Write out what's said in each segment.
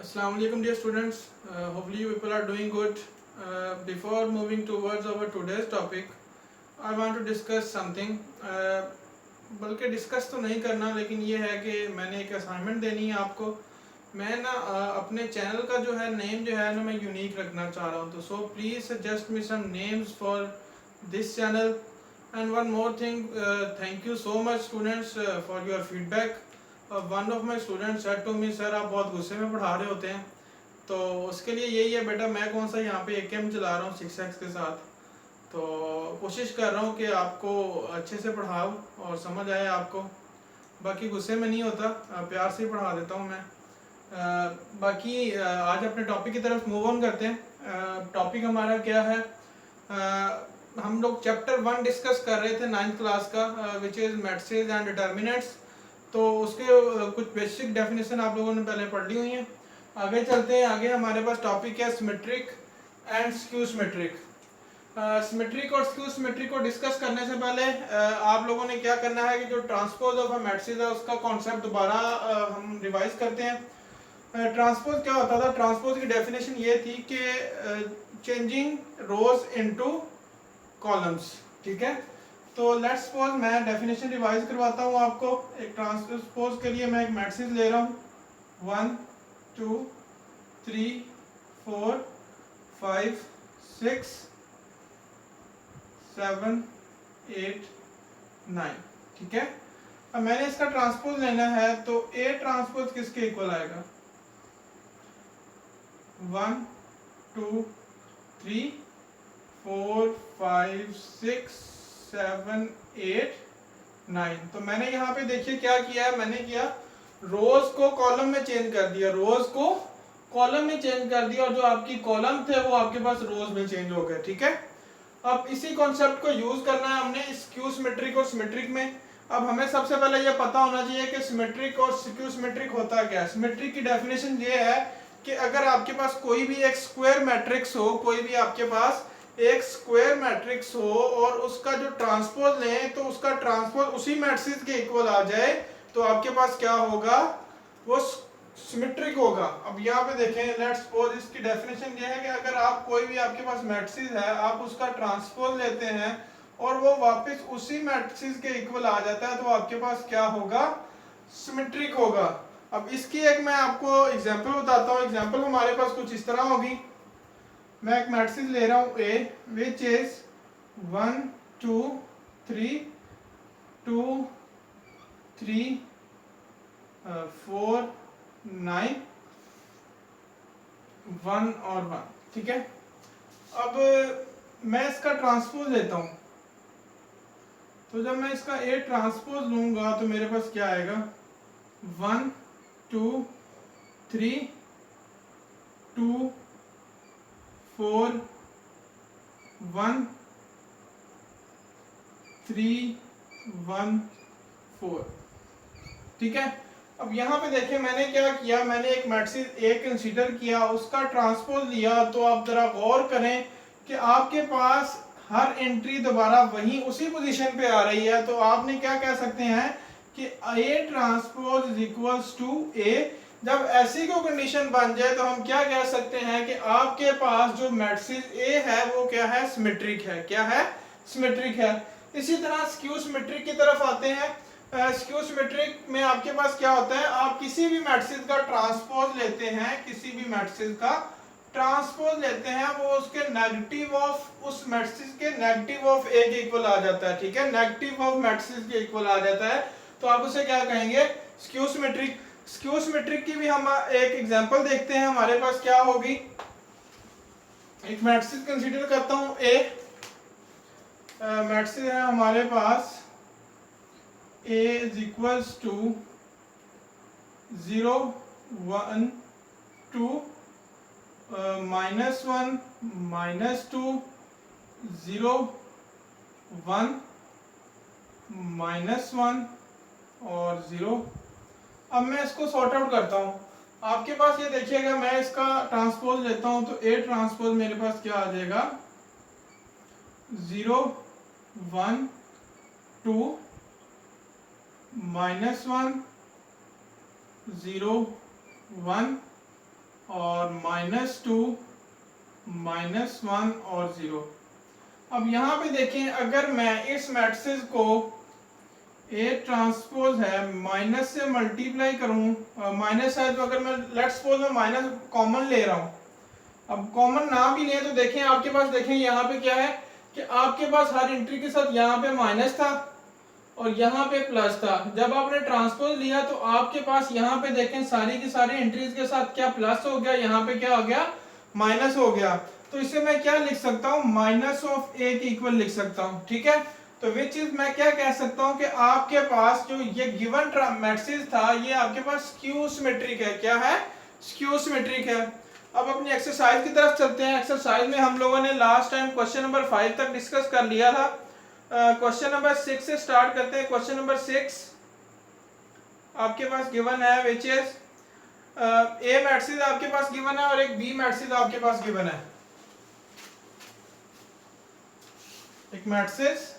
Assalamu alaikum dear students. Hopefully you people are doing good. Before moving towards our today's topic, I want to discuss something. बल्कि discuss तो नहीं करना, लेकिन ये है कि मैंने एक असाइनमेंट देनी है आपको। मैं ना अपने चैनल का जो है नेम जो है ना मैं यूनिक रखना चाह रहा हूँ, तो so please suggest me some names for this channel. And one more thing, thank you so much students for your feedback. One of my students said to me, sir आप बहुत गुस्से में पढ़ा रहे होते हैं। तो उसके लिए यही है बेटा, मैं कौन सा यहाँ पे AKM चला रहा हूँ 6x के साथ, तो कोशिश कर रहा हूँ कि आपको अच्छे से पढ़ाऊँ और समझ आए आपको। बाकी गुस्से में नहीं होता, प्यार से ही पढ़ा देता हूँ मैं। बाकी आज अपने टॉपिक की तरफ मूव ऑन करते हैं। टॉपिक हमारा क्या है? हम लोग चैप्टर 1 डिस्कस कर रहे थे 9th क्लास का, which is matrices and determinants. तो उसके कुछ बेसिक डेफिनेशन आप लोगों ने पहले पढ़ ली हुई हैं। आगे चलते हैं। आगे हमारे पास टॉपिक है symmetric and skew symmetric. Symmetric और स्क्यू सिमेट्रिक को डिस्कस करने से पहले आप लोगों ने क्या करना है कि जो ट्रांसपोज ऑफ अ मैट्रिक्स है उसका कॉन्सेप्ट दोबारा हम रिवाइज करते हैं। ट्रांसपोज क्या होता था? ट्रांसपोज की डेफिनेशन ये थी कि चेंजिंग रोज इनटू कॉलम्स। ठीक है, तो लेट्स सपोज मैं डेफिनेशन रिवाइज करवाता हूँ आपको। एक ट्रांसपोज के लिए मैं एक मैट्रिक्स ले रहा हूँ 1 2 3 4 5 6 7 8 9। ठीक है, अब मैंने इसका ट्रांसपोज लेना है, तो A ट्रांसपोज किसके इक्वल आएगा? 1 2 3 4 5 6 7 8 9। तो मैंने यहाँ पे देखिए क्या किया है, मैंने किया रोज को कॉलम में चेंज कर दिया, रोज को कॉलम में चेंज कर दिया, और जो आपकी कॉलम थे वो आपके पास रोज में चेंज हो गए। ठीक है, अब इसी कॉन्सेप्ट को यूज करना है हमने स्क्यू सिमेट्रिक और सिमेट्रिक में। अब हमें सबसे पहले ये पता होना चाहिए कि सिमेट्रिक और स्क्यू सिमेट्रिक होता क्या है। सिमेट्रिक की डेफिनेशन ये है कि अगर आपके पास कोई भी एक स्क्वायर मैट्रिक्स हो, कोई भी आपके पास एक स्क्वायर मैट्रिक्स हो और उसका जो ट्रांसपोज लें तो उसका ट्रांसपोज उसी मैट्रिक्स के इक्वल आ जाए, तो आपके पास क्या होगा? वो सिमेट्रिक होगा। अब यहाँ पे देखें, लेट्स सपोज इसकी डेफिनेशन ये है कि अगर आप कोई भी आपके पास मैट्रिक्स है, आप उसका ट्रांसपोज लेते हैं और वो वापस उसी मैट्रिक्स के इक्वल आ जाता है, तो आपके पास क्या होगा? सिमेट्रिक होगा। अब इसकी एक मैं आपको एग्जांपल बताता हूँ। एग्जांपल हमारे पास कुछ इस तरह होगी। मैं एक मैट्रिक्स ले रहा हूँ A विच इज 1 2 3 2 3 4 9 1 और 1। ठीक है, अब मैं इसका ट्रांसपोज लेता हूं, तो जब मैं इसका A ट्रांसपोज लूंगा तो मेरे पास क्या आएगा? 1 2 3 2 4 1 3 1 4। ठीक है, अब यहाँ पे देखिए मैंने क्या किया, मैंने एक मैट्रिक्स A कंसीडर किया, उसका ट्रांसपोज लिया। तो आप जरा गौर करें कि आपके पास हर एंट्री दोबारा वहीं उसी पोजीशन पे आ रही है, तो आपने क्या कह सकते हैं कि A transpose is equals to A। जब ऐसी कोई कंडीशन बन जाए तो हम क्या कह सकते हैं कि आपके पास जो मैट्रिक्स A है वो क्या है? सिमेट्रिक है। क्या है? सिमेट्रिक है। इसी तरह स्क्यू सिमेट्रिक की तरफ आते हैं। स्क्यू सिमेट्रिक में आपके पास क्या होता है? आप किसी भी मैट्रिक्स का ट्रांसपोज लेते हैं, किसी भी मैट्रिक्स का ट्रांसपोज लेते हैं, वो उसके नेगेटिव ऑफ उस मैट्रिक्स के नेगेटिव ऑफ A के इक्वल आ जाता है। ठीक है, नेगेटिव ऑफ मैट्रिक्स के इक्वल आ जाता है, तो आप उसे क्या कहेंगे? Skew symmetric. स्क्यू सिमेट्रिक की भी हम एक एग्जांपल देखते हैं। हमारे पास क्या होगी? एक मैट्रिक्स कंसीडर करता हूं A। मैट्रिक्स है हमारे पास A is equals to 0 1 2 -1 -2 0 1 -1 और 0। अब मैं इसको सॉर्ट आउट करता हूँ। आपके पास ये देखिएगा, मैं इसका ट्रांसपोज लेता हूँ तो A ट्रांसपोज मेरे पास क्या आ जाएगा? 0 1 2 -1 0 1 और -2 -1 और 0। अब यहाँ पे देखें, अगर मैं इस मैट्रिक्स को ए ट्रांसपोज है माइनस से मल्टीप्लाई करूँ, माइनस है तो अगर मैं लेट्स सपोज मैं माइनस कॉमन ले रहा हूँ, अब कॉमन ना भी लें तो देखें आपके पास, देखें यहाँ पे क्या है कि आपके पास हर एंट्री के साथ यहाँ पे माइनस था और यहाँ पे प्लस था। जब आपने ट्रांसपोज लिया तो आपके पास यहाँ पे देखें सारी की सारी एंट्रीज के साथ क्या प्लस हो गया, यहाँ पे क्या हो गया, माइनस हो गया। तो इसे मैं क्या लिख सकता हूँ, माइनस ऑफ ए के इक्वल लिख सकता हूँ। ठीक है, तो विच इज मैं क्या कह सकता हूँ कि आपके पास जो ये गिवन मैट्रिक्स था ये आपके पास स्क्यू सिमेट्रिक है। क्या है, स्क्यू सिमेट्रिक है। अब अपनी एक्सरसाइज की तरफ चलते हैं। एक्सरसाइज में हम लोगों ने लास्ट टाइम क्वेश्चन नंबर 5 तक डिस्कस कर लिया था। क्वेश्चन नंबर 6 से स्टार्ट करते हैं। क्वेश्चन नंबर 6 आपके पास गिवन है विच इज ए मैट्रिक्स आपके पास गिवन है और एक बी मैट्रिक्स आपके पास गिवन है। एक मैट्रिक्स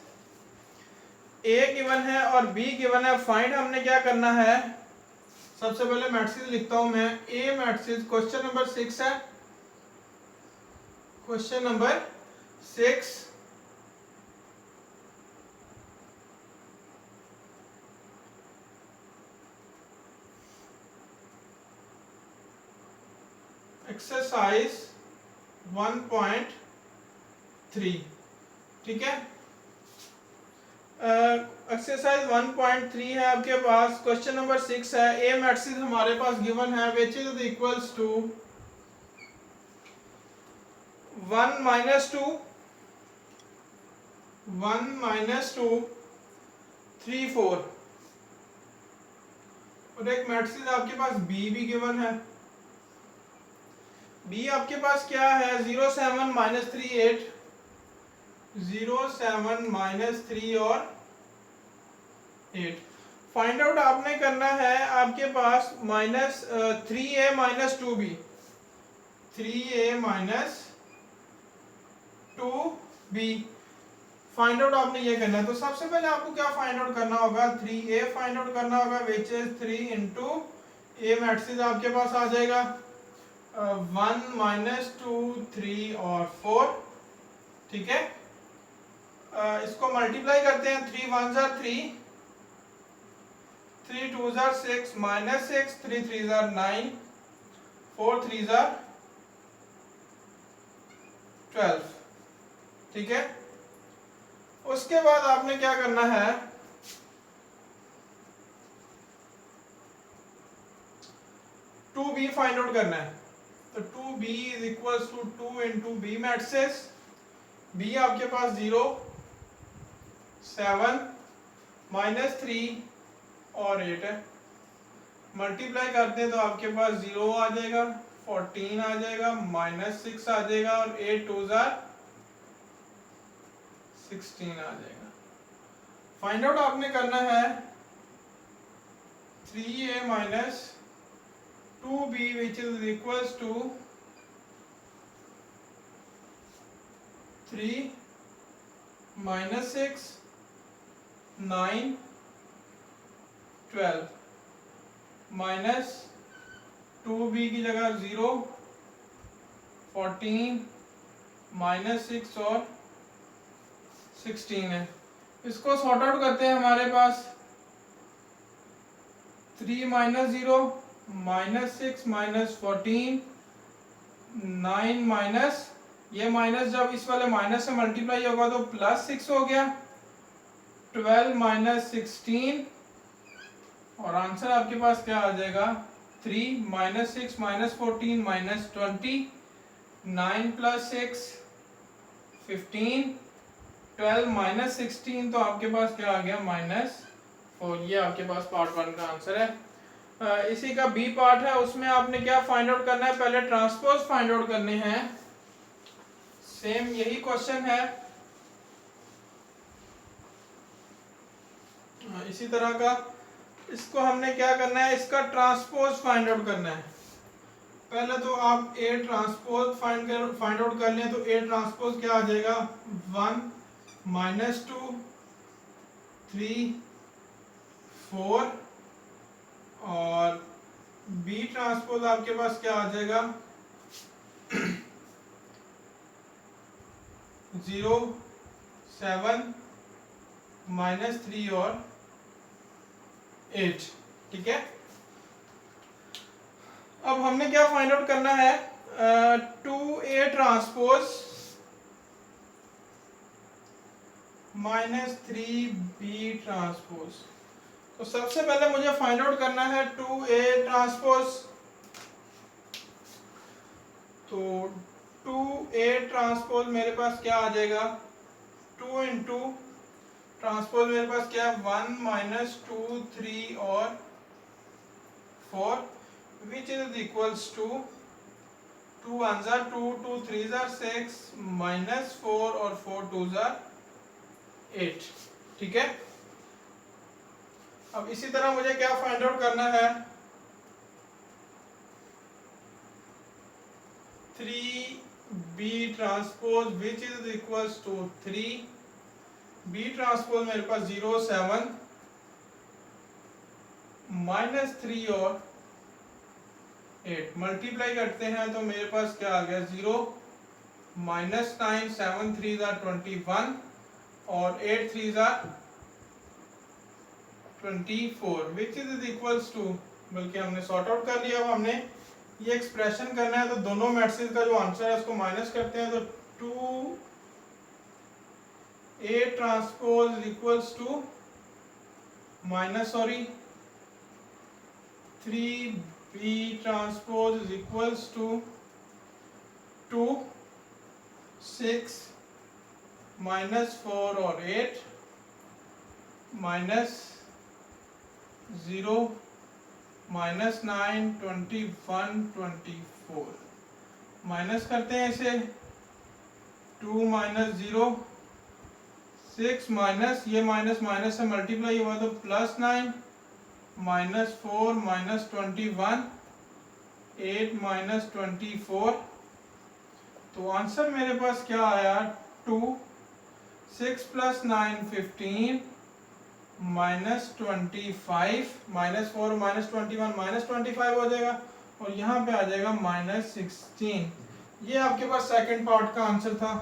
ए गिवन है और बी गिवन है। फाइंड हमने क्या करना है, सबसे पहले मैट्रिक्स लिखता हूं मैं, ए मैट्रिक्स। क्वेश्चन नंबर 6 है, क्वेश्चन नंबर 6 एक्सरसाइज 1.3। ठीक है, एक्सरसाइज 1.3 है आपके पास। क्वेश्चन नंबर 6 है, ए मैट्रिक्स हमारे पास गिवन है विच इज इक्वल्स टू 1 -2 1 -2 3 4 और एक मैट्रिक्स आपके पास बी भी गिवन है। बी आपके पास क्या है, 0 7 -3 8 0 7 -3 और 8। फाइंड आउट आपने करना है आपके पास -3a -2b 3a -2b find out आपने ये करना है। तो सबसे पहले आपको क्या फाइंड आउट करना होगा, 3a फाइंड आउट करना होगा which is 3 into A matrix आपके पास आ जाएगा 1 -2 3 और 4। ठीक है, इसको मल्टीप्लाई करते हैं, 3 1 3 3 2 6 -6 3 3 9 4 3 12। ठीक है, उसके बाद आपने क्या करना है, 2b फाइंड आउट करना है। तो 2b is equals to 2 into B matrix. b आपके पास 0 7 -3 और 8 है। मल्टीप्लाई करते हैं तो आपके पास 0 आ जाएगा, 14 आ जाएगा, -6 आ जाएगा और 8 2 16 आ जाएगा। फाइंड आउट आपने करना है 3a -2b which is equals to 3 -6 9 12 -2b की जगह 0 14 -6 और 16 है। इसको सॉर्ट आउट करते हैं। हमारे पास 3 -0 -6 -14 9 ये माइनस जब इस वाले माइनस से मल्टीप्लाई होगा तो +6 हो गया, 12 -16 और आंसर आपके पास क्या आ जाएगा, 3 -6 -14 -20 9 + 6 15 12 -16 तो आपके पास क्या आ गया, -4। ये आपके पास पार्ट 1 का आंसर है। इसी का बी पार्ट है, उसमें आपने क्या फाइंड आउट करना है, पहले ट्रांसपोज फाइंड आउट करने हैं। सेम यही क्वेश्चन है, इसी तरह का। इसको हमने क्या करना है, इसका ट्रांसपोज फाइंड आउट करना है। पहले तो आप ए ट्रांसपोज फाइंड आउट कर लें तो ए ट्रांसपोज क्या आ जाएगा, 1 -2 3 4 और बी ट्रांसपोज आपके पास क्या आ जाएगा 0 7 -3 और 8। ठीक है, अब हमने क्या फाइंड आउट करना है 2A ट्रांसपोज -3B ट्रांसपोज। तो सबसे पहले मुझे फाइंड आउट करना है 2A ट्रांसपोज। तो 2A ट्रांसपोज मेरे पास क्या आ जाएगा 2 इंटू ट्रांसपोज मेरे पास क्या है 1 - 2 3 और 4 विच इज इक्वल्स टू 2 1 जार 2 2 3 जार 6 -4 और 4 2 जार 8। ठीक है, अब इसी तरह मुझे क्या फाइंड आउट करना है 3B transpose which is equals to 3B transpose मेरे पास 0 7 -3 और 8 मल्टीप्लाई करते हैं तो मेरे पास क्या आ गया 0 -9 7 3 जार 21 और 8 3 जार 24 विच इज इक्वल्स टू, बल्कि हमने सॉर्ट आउट कर लिया। अब हमने ये एक्सप्रेशन करना है तो दोनों मैट्रिक्स का जो आंसर है उसको माइनस करते हैं तो 2A transpose equals to minus 3B transpose is equals to 2 6 -4 और 8 -0 -9 21 24 माइनस करते हैं इसे 2 -0 6 माइनस ये माइनस माइनस से मल्टीप्लाई हुआ तो +9 -4 -21 8 -24। तो आंसर मेरे पास क्या आया 2 6 + 9 15 -25 -4 -21 -25 हो जाएगा और यहाँ पे आ जाएगा -16। ये आपके पास सेकंड पार्ट का आंसर था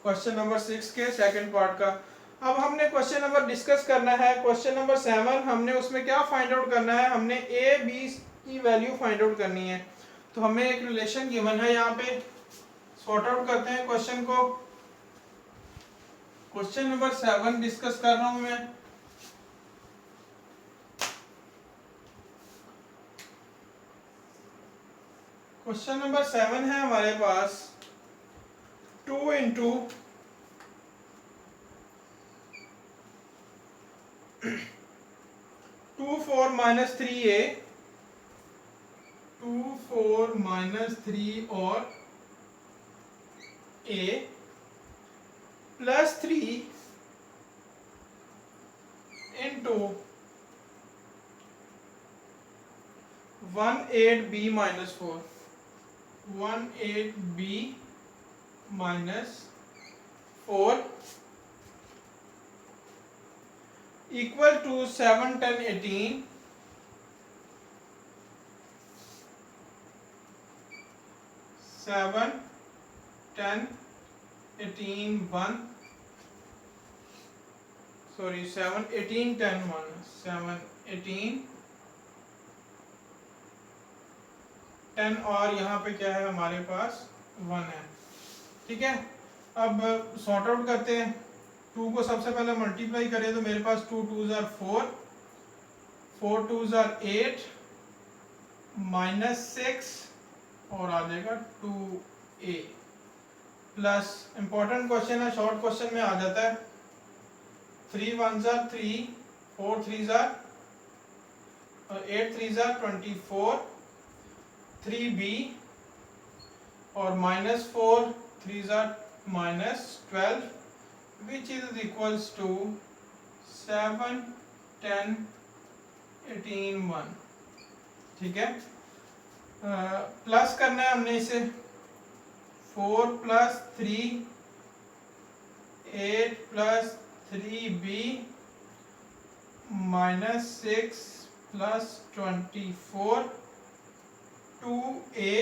क्वेश्चन नंबर 6 के सेकंड पार्ट का। अब हमने क्वेश्चन नंबर डिस्कस करना है क्वेश्चन नंबर 7। हमने उसमें क्या फाइंड आउट करना है, हमने ए बी की वैल्यू फाइंड आउट करनी है। तो हमें एक रिलेशन गिवन है, यहाँ पे सॉर्ट आउट करते हैं क्वेश्चन को। क्वेश्चन नंबर 7 डिस्कस कर रहा हूं मैं। क्वेश्चन नंबर 7 है हमारे पास 2 इंटू 2 4 -3A 2 4 -3 और A +3 into 18B -4 18B -4 equal to 7 10 18 7 10 18 1 sorry 7 18 10 1 7 18 10 और यहाँ पे क्या है हमारे पास 1 है। ठीक है, अब सॉर्ट आउट करते हैं। 2 को सबसे पहले मल्टीप्लाई करें तो मेरे पास 2 2 जार 4 4 2 जार 8 -6 और आ जाएगा 2A प्लस इंपॉर्टेंट क्वेश्चन है, शॉर्ट क्वेश्चन में आ जाता है 3 1 जार 3 4 3 जार 8 3 जार 24 3B और -4 3 jar -12 which is equals to 7 10 18 1। ठीक है, प्लस करना है हमने इसे 4 + 3 8 + 3B -6 plus 24 2a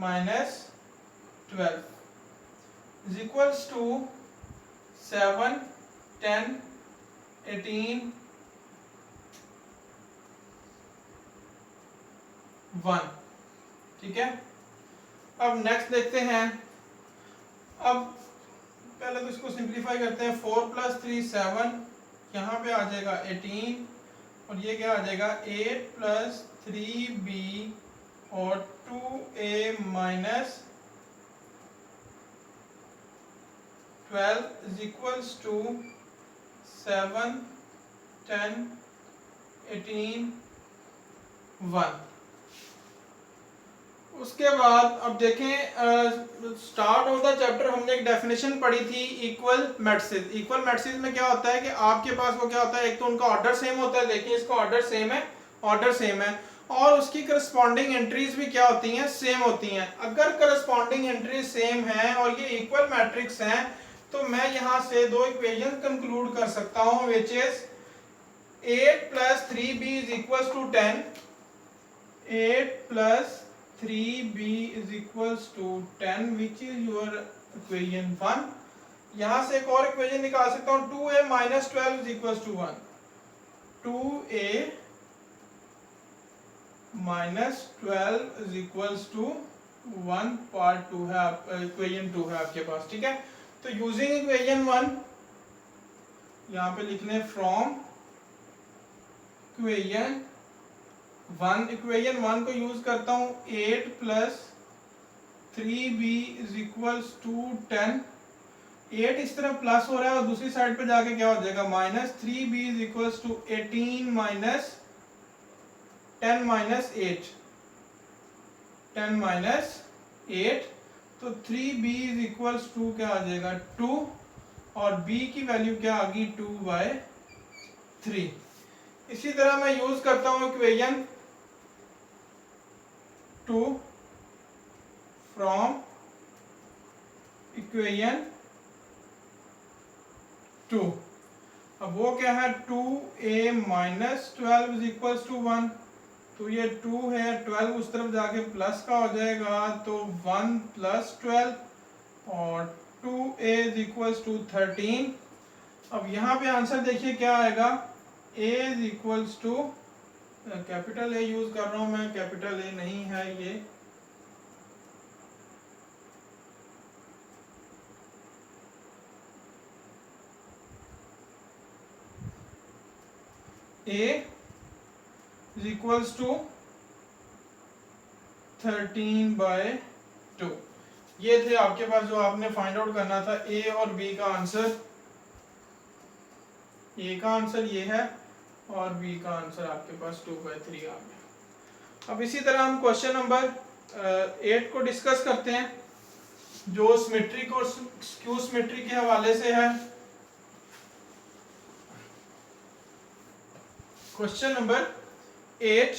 minus 12 is equals to 7 10 18 1। ठीक है, अब नेक्स्ट देखते हैं। अब पहले तो इसको सिंप्लीफाई करते हैं। 4 प्लस 3 7, यहाँ पे आ जाएगा 18 और ये क्या आ जाएगा 8 प्लस 3b और 2a minus 12 is equals to 7 10 18 1। उसके बाद अब देखें, स्टार्ट ऑफ द चैप्टर हमने एक डेफिनेशन पढ़ी थी इक्वल मैट्रिसेस। इक्वल मैट्रिसेस में क्या होता है कि आपके पास वो क्या होता है, एक तो उनका ऑर्डर सेम होता है, देखिए इसका ऑर्डर सेम है, ऑर्डर सेम है, और उसकी करस्पॉन्डिंग एंट्रीज भी क्या होती हैं, सेम होती हैं। अगर करस्पॉन्डिंग एंट्रीज सेम हैं और ये इक्वल मैट्रिक्स हैं तो मैं यहाँ से दो इक्वेशन कंक्लूड कर सकता हूँ, which is 8 plus 3b is equals to 10, 8 plus 3b is equals to 10 which is your equation 1। यहाँ से एक और इक्वेशन निकाल सकता हूँ 2a minus 12 is equals to 1, 2a minus 12 is equals to 1 part 2 है, इक्वेशन 2 है आपके पास। ठीक है, तो यूजिंग इक्वेशन 1 यहाँ पे लिख लें फ्रॉम इक्वेशन 1, इक्वेशन 1 को यूज करता हूँ 8 plus 3b is equals to 10, 8 इस तरफ प्लस हो रहा है और दूसरी साइड पे जाके क्या हो जाएगा minus, 3b is equals to 18 minus 10 minus 8, 10 minus 8, तो 3b इज इक्वल्स टू क्या आ जाएगा 2 और b की वैल्यू क्या आ गई 2/3। इसी तरह मैं यूज करता हूँ इक्वेशन 2 फ्रॉम इक्वेशन 2। अब वो क्या है 2a minus 12 is equals to 1, तो ये 2 है, 12 उस तरफ जाके प्लस का हो जाएगा तो 1 प्लस 12 और 2a इज इक्वल्स टू 13। अब यहाँ पे आंसर देखिए क्या आएगा, a is equals to, capital A use कर रहा हूं मैं, कैपिटल ए नहीं है ये, a इज इक्वल्स टू 13/2। ये थे आपके पास जो आपने फाइंड आउट करना था, a और b का आंसर। a का आंसर ये है और b का आंसर आपके पास 2/3 आ गया। अब इसी तरह हम क्वेश्चन नंबर 8 को डिस्कस करते हैं, जो सिमेट्रिक और स्क्यू सिमेट्रिक के हवाले से है। क्वेश्चन नंबर 8,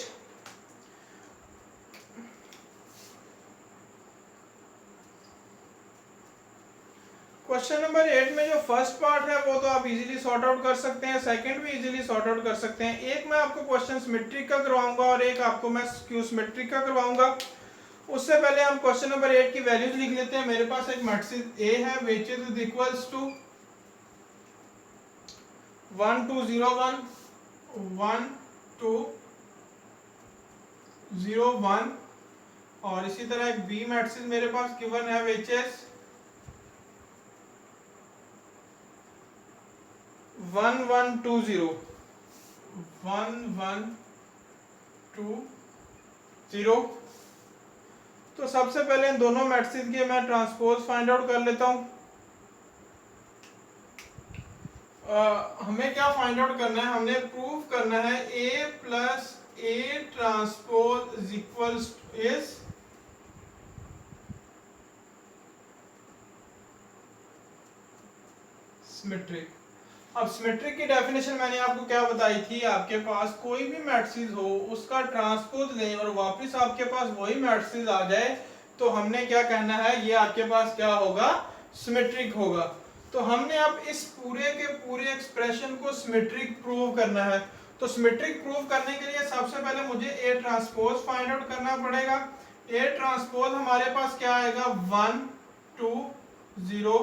क्वेश्चन नंबर 8 में जो फर्स्ट पार्ट है वो तो आप इजीली सॉर्ट आउट कर सकते हैं, सेकंड भी इजीली सॉर्ट आउट कर सकते हैं। एक मैं आपको क्वेश्चन सिमेट्रिक का करवाऊंगा और एक आपको मैं स्क्यू सिमेट्रिक का करवाऊंगा। उससे पहले हम क्वेश्चन नंबर 8 की वैल्यूज लिख लेते हैं। मेरे पास एक मैट्रिक्स A है व्हिच इज इक्वल्स टू 1 2 0 1 1 2 0 1, और इसी तरह एक B मैट्रिक्स मेरे पास गिवन है व्हिच इज 1 1 2 0 1 1 2 0। तो सबसे पहले इन दोनों मैट्रिक्स के मैं ट्रांसपोज फाइंड आउट कर लेता हूं। हमें क्या फाइंड आउट करना है, हमने प्रूव करना है A plus A transpose is equals is symmetric. अब सिमेट्रिक की डेफिनेशन मैंने आपको क्या बताई थी, आपके पास कोई भी मैट्रिक्स हो उसका ट्रांसपोज लें और वापस आपके पास वही मैट्रिक्स आ जाए तो हमने क्या कहना है, ये आपके पास क्या होगा, सिमेट्रिक होगा। तो हमने अब इस पूरे के पूरे एक्सप्रेशन को सिमेट्रिक प्रूव करना है। तो सिमेट्रिक प्रूव करने के लिए सबसे पहले मुझे ए ट्रांसपोज फाइंड आउट करना पड़ेगा। ए ट्रांसपोज हमारे पास क्या आएगा 1 2 0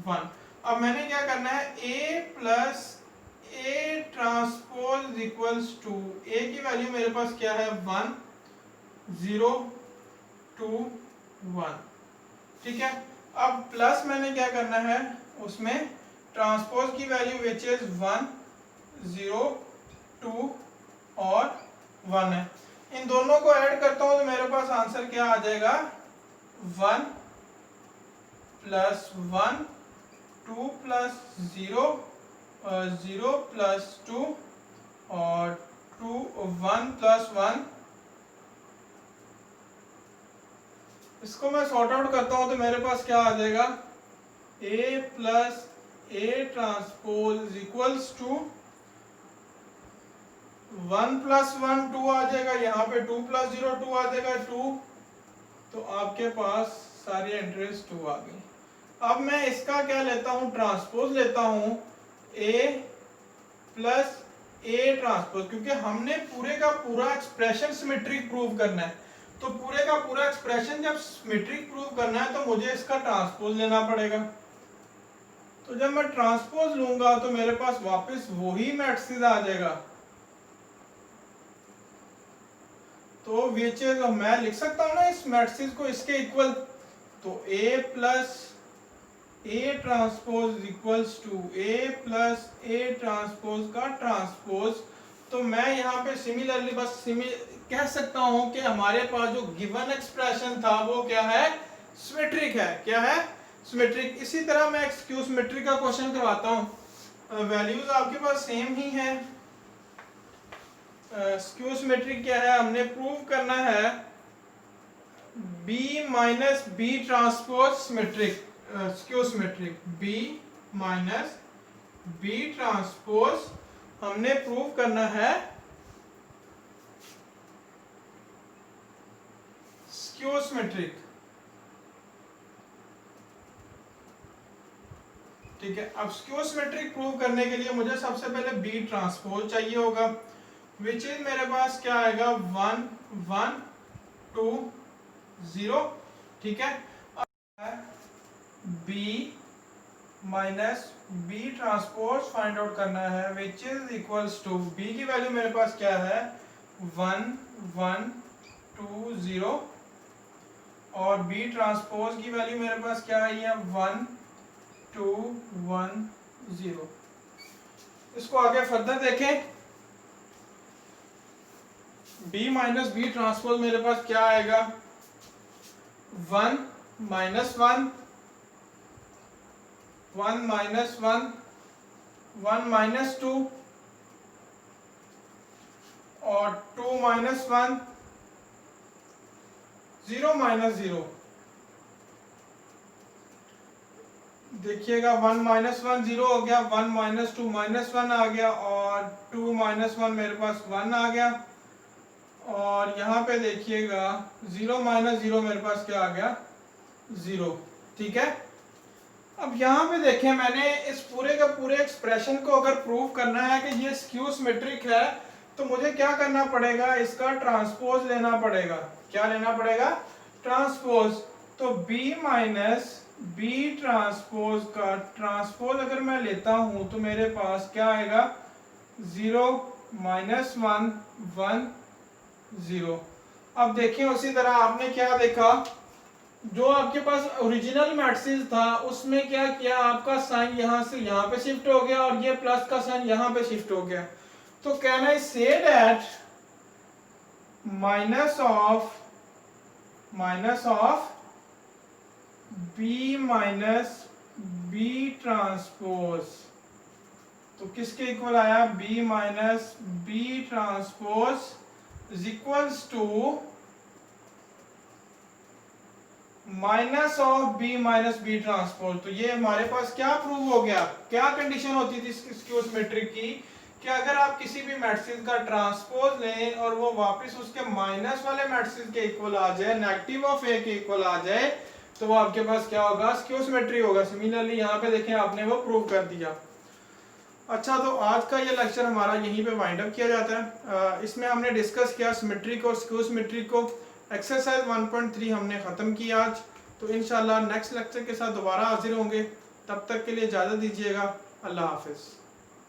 1। अब मैंने क्या करना है A plus A transpose equals to A की वैल्यू मेरे पास क्या है 1 0 2 1। ठीक है, अब प्लस मैंने क्या करना है उसमें ट्रांसपोज की वैल्यू विच इज 1 0 2 और 1 है। इन दोनों को ऐड करता हूं तो मेरे पास आंसर क्या आ जाएगा 1 प्लस 1 2 प्लस 0 0 प्लस 2 और 2 1 प्लस 1। इसको मैं सॉर्ट आउट करता हूं तो मेरे पास क्या आ जाएगा a plus A transpose equals to 1 plus 1 2 आ जाएगा, यहाँ पे 2 प्लस 0 2 आ जाएगा 2। तो आपके पास सारी एंट्रीज 2 आ गई। अब मैं इसका क्या लेता हूँ ट्रांसपोज लेता हूँ a प्लस ए ट्रांसपोज, क्योंकि हमने पूरे का पूरा एक्सप्रेशन सिमेट्रिक प्रूव करना है। तो पूरे का पूरा एक्सप्रेशन जब सिमेट्रिक प्रूव करना है तो मुझे इसका ट्रांसपोज लेना पड़ेगा। तो जब मैं ट्रांसपोज लूंगा तो मेरे पास वापस वही मैट्रिक्स आ जाएगा। तो विच इज मैं लिख सकता हूं ना इस मैट्रिक्स को इसके इक्वल। तो a plus A transpose equals to A plus A transpose का ट्रांसपोज। तो मैं यहाँ पे सिमिलरली बस कह सकता हूं कि हमारे पास जो गिवन एक्सप्रेशन था वो क्या है सिमेट्रिक है। क्या है सिमेट्रिक। इसी तरह मैं एक्सक्यू सिमेट्रिक का क्वेश्चन करवाता हूं। वैल्यूज आपके पास सेम ही है। स्क्यू सिमेट्रिक क्या है हमने प्रूव करना है b minus B transpose symmetric skew symmetric b minus B transpose हमने प्रूव करना है स्क्यू सिमेट्रिक। ठीक है, अब स्क्यू सिमेट्रिक प्रूव करने के लिए मुझे सबसे पहले बी ट्रांसपोज चाहिए होगा, विच इज मेरे पास क्या आएगा 1 1 2 0। ठीक है, b minus B transpose find out करना है which is equals to b की वैल्यू मेरे पास क्या है 1 1 2 0 और b ट्रांसपोज की वैल्यू मेरे पास क्या आई है 1 2 1 0। इसको आगे फर्दर देखें। b माइनस बी ट्रांसपोज मेरे पास क्या आएगा 1 माइनस 1 1 माइनस 1 1 माइनस 2 और 2 माइनस 1 0 माइनस 0। देखिएगा 1 माइनस 1 0 हो गया, 1 माइनस 2 माइनस 1 आ गया और 2 माइनस 1 मेरे पास 1 आ गया। और यहाँ पे देखिएगा 0 माइनस 0 मेरे पास क्या आ गया 0। ठीक है, अब यहाँ पे देखें मैंने इस पूरे का पूरे एक्सप्रेशन को अगर प्रूव करना है कि ये स्क्यू सिमेट्रिक है तो मुझे क्या करना पड़ेगा इसका ट्रांसपोज लेना पड़ेगा। क्या लेना पड़ेगा ट्रांसपोज। तो b माइनस बी ट्रांसपोज का ट्रांसपोज अगर मैं लेता हूं तो मेरे पास क्या आएगा 0 माइनस 1 1 0। अब देखिए उसी तरह आपने क्या देखा जो आपके पास ओरिजिनल मैट्रिक्स था उसमें क्या किया आपका साइन यहां से यहां पे शिफ्ट हो गया और ये प्लस का साइन यहां पे शिफ्ट हो गया। तो can I say that minus of b minus B transpose तो किसके इक्वल आया b minus B transpose is equals to minus of b minus B transpose. तो ये हमारे पास क्या प्रूव हो गया। क्या कंडीशन होती थी स्क्यू सिमेट्रिक की कि अगर आप किसी भी मैट्रिक्स का ट्रांसपोज लें और वो वापस उसके माइनस वाले मैट्रिक्स के इक्वल आ जाए नेगेटिव ऑफ a के इक्वल आ जाए तो वो आपके पास क्या होगा स्क्यू सिमेट्रिक होगा। सिमिलरली यहाँ पे देखें आपने वो प्रूव कर दिया। अच्छा, तो आज का ये लेक्चर हमारा यहीं पे वाइंड अप किया जाता है। इसमें हमने डिस्कस किया सिमेट्रिक और स्क्यू सिमेट्रिक को। एक्सरसाइज 1.3 हमने ख़त्म किया आज। तो इंशाल्लाह नेक्स्ट लेक्चर के साथ दोबारा हाजिर होंगे। तब तक के लिए इजाज़त दीजिएगा। अल्लाह हाफिज़।